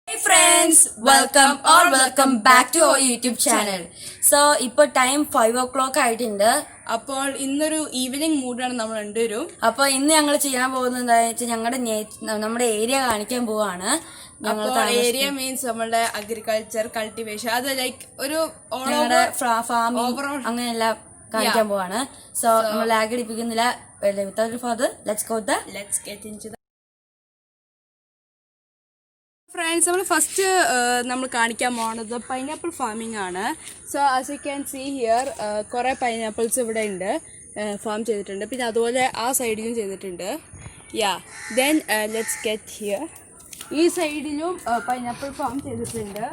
Hey friends, welcome back to our YouTube channel. So, ഇപ്പോൾ time 5 o'clock ആയിട്ടുണ്ട്. അപ്പോൾ ഇന്നൊരു ഈവനിങ് മൂഡാണ് നമ്മൾ രണ്ടുപേരും. അപ്പോൾ ഇന്ന് ഞങ്ങൾ ചെയ്യാൻ പോകുന്നത് എന്താണെന്ന് വെച്ചാൽ നമ്മുടെ ഏരിയ കാണിക്കാൻ പോവാണ്. ഏരിയ മീൻസ് നമ്മുടെ അഗ്രികൾച്ചർ കൾട്ടിവേഷൻ, അത് ലൈക്ക് ഒരു ഫാമിംഗ് അങ്ങനെയെല്ലാം കാണിക്കാൻ പോവാണ്. സോ നമ്മൾ ലാഗ് അടിപ്പിക്കുന്നില്ല. Without further, let's get into the friends. നമ്മൾ കാണിക്കാൻ പോകുന്നത് പൈനാപ്പിൾ ഫാമിംഗ് ആണ്. So as you can see here കുറേ പൈനാപ്പിൾസ് ഇവിടെ ഉണ്ട്, ഫാം ചെയ്തിട്ടുണ്ട്. പിന്നെ അതുപോലെ ആ സൈഡിലും ചെയ്തിട്ടുണ്ട്. Then let's get here. ഈ സൈഡിലും പൈനാപ്പിൾ ഫാം ചെയ്തിട്ടുണ്ട്.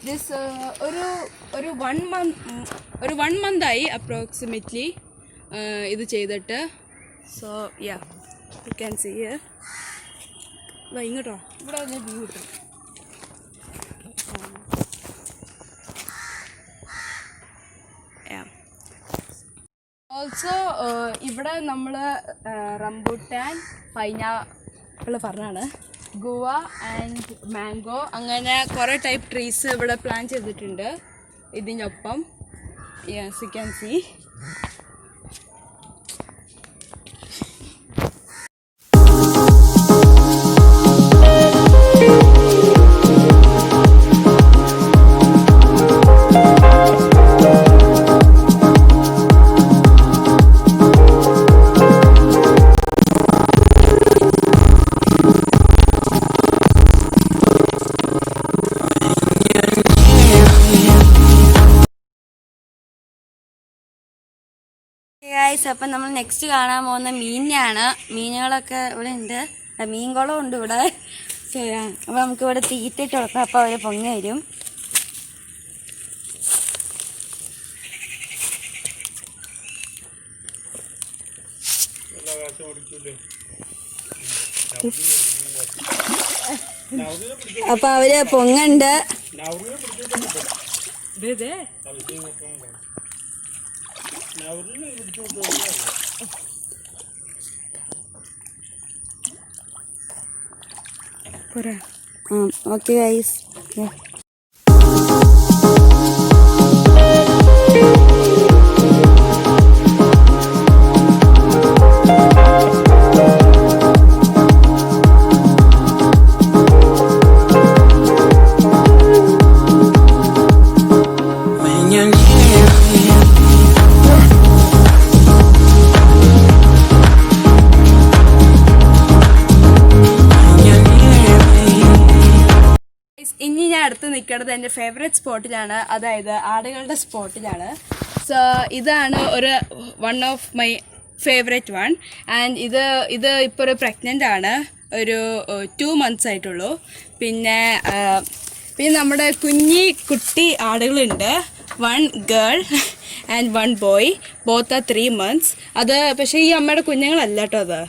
ദിസ് ഒരു 1 month ആയി അപ്രോക്സിമേറ്റ്ലി ഇത് ചെയ്തിട്ട്. So you can see here. ഇങ്ങോട്ടോ, ഇവിടെ വ്യൂ കിട്ടും. ഓൾസോ ഇവിടെ നമ്മൾ റംബുട്ടാൻ, പൈനാപ്പിൾ പറഞ്ഞാണ്, ഗുവ ആൻഡ് മാംഗോ, അങ്ങനെ കുറേ ടൈപ്പ് ട്രീസ് ഇവിടെ പ്ലാൻ ചെയ്തിട്ടുണ്ട്. ഇതിനൊപ്പം യെസ് യു ക്യാൻ സീ. അപ്പം നമ്മൾ നെക്സ്റ്റ് കാണാൻ പോകുന്ന മീനാണ്. മീനുകളൊക്കെ ഇവിടെ ഉണ്ട്, മീൻകുളം ഉണ്ട് ഇവിടെ. അപ്പോൾ നമുക്ക് ഇവിടെ തീറ്റിട്ട് കൊടുക്കാം. അപ്പോൾ അവർ പൊങ്ങി വരും. അപ്പോൾ അവര് പൊങ്ങുണ്ട്. Okay guys. ഇനി ഞാൻ അടുത്ത് നിൽക്കുന്നത് എൻ്റെ ഫേവറേറ്റ് സ്പോട്ടിലാണ്, അതായത് ആടുകളുടെ സ്പോട്ടിലാണ്. സോ ഇതാണ് one of my favourite one. And ഇത് ഇപ്പോൾ ഒരു പ്രഗ്നൻ്റ് ആണ്, ഒരു 2 months ആയിട്ടുള്ളൂ. പിന്നെ നമ്മുടെ കുട്ടി ആടുകളുണ്ട്. 1 girl and 1 boy. Both are 3 months. അത് പക്ഷേ ഈ അമ്മയുടെ കുഞ്ഞുങ്ങളല്ല കേട്ടോ അത്.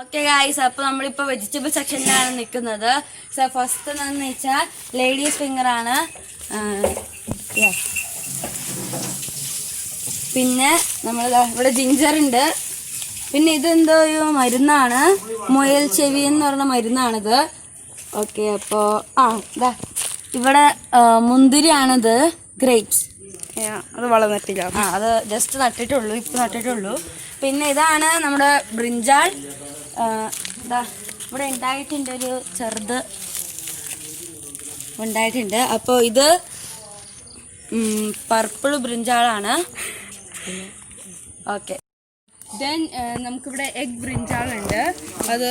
ഓക്കെ ഗായ്സ്, അപ്പോൾ നമ്മളിപ്പോൾ വെജിറ്റബിൾ സെക്ഷനിലാണ് നിൽക്കുന്നത്. സോ ഫസ്റ്റ് എന്ന് വെച്ചാൽ ലേഡീസ് ഫിംഗർ ആണ്. പിന്നെ നമ്മൾ ഇവിടെ ജിഞ്ചർ ഉണ്ട്. പിന്നെ ഇതെന്തോ ഒരു മരുന്നാണ്, മുയൽ ചെവി എന്ന് പറഞ്ഞ മരുന്നാണിത്. ഓക്കെ, അപ്പോൾ ഇതാ ഇവിടെ മുന്തിരിയാണിത്, ഗ്രേപ്സ്. അത് വളർന്നിട്ടില്ല, അത് ജസ്റ്റ് നട്ടിട്ടുള്ളൂ, ഇപ്പം നട്ടിട്ടുള്ളൂ. പിന്നെ ഇതാണ് നമ്മുടെ ബ്രിഞ്ചാൾ. ഇതാ ഇവിടെ ഉണ്ടായിട്ടുണ്ട്, ഒരു ചെറുത് ഉണ്ടായിട്ടുണ്ട്. അപ്പോൾ ഇത് പർപ്പിൾ ബ്രിഞ്ചാളാണ്. ഓക്കെ, ദെൻ നമുക്കിവിടെ എഗ് ബ്രിഞ്ചാളുണ്ട്. അത്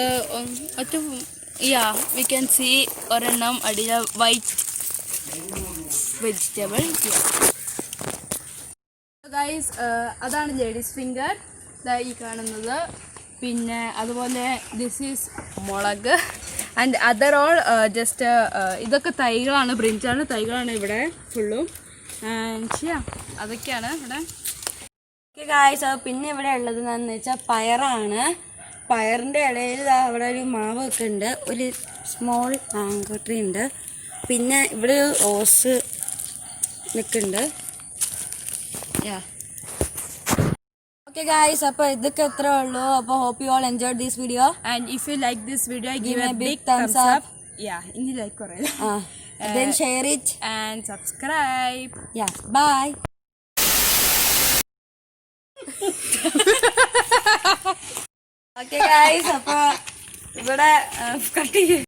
വി ക്യാൻ സീ ഒരെണ്ണം അടിയ വൈറ്റ് വെജിറ്റബിൾ. ഗൈസ്, അതാണ് ലേഡീസ് ഫിംഗർ, ഈ കാണുന്നത്. പിന്നെ അതുപോലെ ദിസ് ഈസ് മുളക് ആൻഡ് അതർ ഓൾ ജസ്റ്റ് ഇതൊക്കെ തൈകളാണ്, ബ്രിഞ്ചാണ് തൈകളാണ് ഇവിടെ ഫുള്ളും. ആൻഡ് അതൊക്കെയാണ് ഇവിടെ. ഓക്കെ ഗായ്സ്, പിന്നെ ഇവിടെ ഉള്ളത് എന്താണെന്ന് വെച്ചാൽ പയറാണ്. പയറിൻ്റെ ഇടയിൽ അവിടെ ഒരു മാവൊക്കെ ഉണ്ട്, ഒരു സ്മോൾ മാങ്കോ ട്രീ ഉണ്ട്. പിന്നെ ഇവിടെ ഒരു റോസ് നിൽക്കുന്നുണ്ട്. Yeah. Okay guys, appo idukku etra ullu. Appo hope you all enjoyed this video. And if you like this video, give a big thumbs up. Yeah, inni like korre. Then share it and subscribe. Yeah, bye. Okay guys, appo ഇവിടെ cut